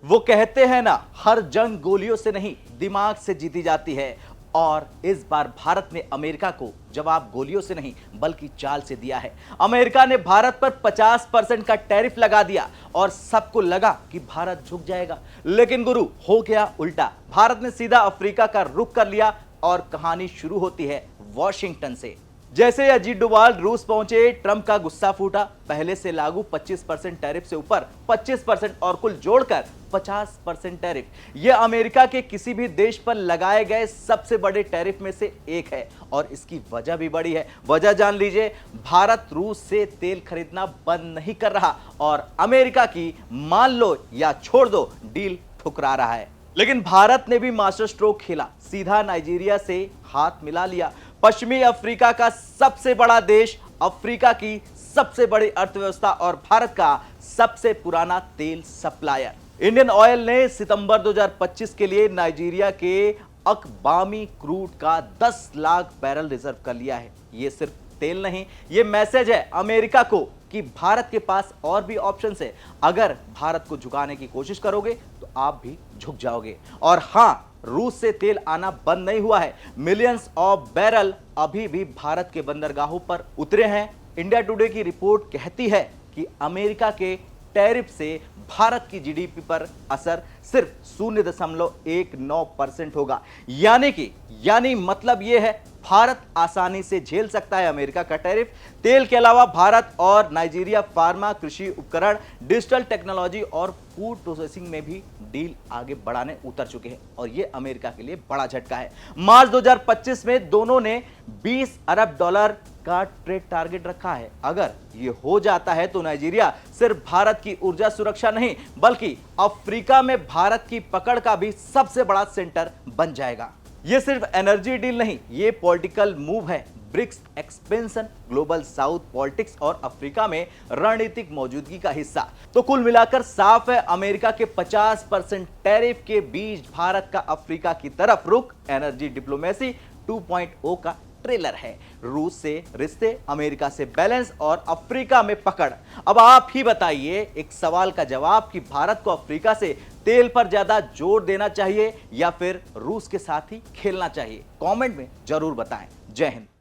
वो कहते हैं ना, हर जंग गोलियों से नहीं दिमाग से जीती जाती है। और इस बार भारत ने अमेरिका को जवाब गोलियों से नहीं बल्कि चाल से दिया है। अमेरिका ने भारत पर 50% का टैरिफ लगा दिया और सबको लगा कि भारत झुक जाएगा, लेकिन गुरु हो गया उल्टा। भारत ने सीधा अफ्रीका का रुख कर लिया और कहानी शुरू होती है वॉशिंगटन से। जैसे अजीत डोभाल रूस पहुंचे, ट्रंप का गुस्सा फूटा। पहले से लागू 25% टैरिफ से ऊपर 25% और कुल जोड़कर 50% टैरिफ, यह अमेरिका के किसी भी देश पर लगाए गए सबसे बड़े टैरिफ में से एक है। और इसकी वजह भी बड़ी है। वजह जान लीजिए, भारत रूस से तेल खरीदना बंद नहीं कर रहा और अमेरिका की मान लो या छोड़ दो डील ठुकरा रहा है। लेकिन भारत ने भी मास्टर स्ट्रोक खेला, सीधा नाइजीरिया से हाथ मिला लिया। पश्चिमी अफ्रीका का सबसे बड़ा देश, अफ्रीका की सबसे बड़ी अर्थव्यवस्था और भारत का सबसे पुराना तेल सप्लायर। इंडियन ऑयल ने सितंबर 2025 के लिए नाइजीरिया के अकबामी क्रूड का 10 लाख बैरल रिजर्व कर लिया है। यह सिर्फ तेल नहीं, यह मैसेज है अमेरिका को कि भारत के पास और भी ऑप्शंस है। अगर भारत को झुकाने की कोशिश करोगे तो आप भी झुक जाओगे। और हां, रूस से तेल आना बंद नहीं हुआ है। मिलियंस ऑफ बैरल अभी भी भारत के बंदरगाहों पर उतरे हैं। इंडिया टुडे की रिपोर्ट कहती है कि अमेरिका के टैरिफ से भारत की जीडीपी पर असर सिर्फ 0.19% होगा। यानी मतलब यह है, भारत आसानी से झेल सकता है अमेरिका का टैरिफ। तेल के अलावा भारत और नाइजीरिया फार्मा, कृषि उपकरण, डिजिटल टेक्नोलॉजी और फूड प्रोसेसिंग में भी डील आगे बढ़ाने उतर चुके हैं और यह अमेरिका के लिए बड़ा झटका है। मार्च 2025 में दोनों ने $20 अरब का ट्रेड टारगेट रखा है। अगर यह हो जाता है तो नाइजीरिया सिर्फ भारत की ऊर्जा सुरक्षा नहीं बल्कि अफ्रीका में भारत की पकड़ का भी सबसे बड़ा सेंटर बन जाएगा। यह सिर्फ एनर्जी डील नहीं, यह पॉलिटिकल मूव है। BRICS expansion, global south politics और अफ्रीका में रणनीतिक मौजूदगी का हिस्सा। तो कुल मिलाकर साफ है, अमेरिका के 50% टैरिफ के बीच भारत का अफ्रीका की तरफ रुख एनर्जी डिप्लोमेसी 2.0 का ट्रेलर है। रूस से रिश्ते, अमेरिका से बैलेंस और अफ्रीका में पकड़। अब आप ही बताइए एक सवाल का जवाब कि भारत को अफ्रीका से तेल पर ज्यादा जोर देना चाहिए या फिर रूस के साथ ही खेलना चाहिए? कमेंट में जरूर बताएं। जय हिंद।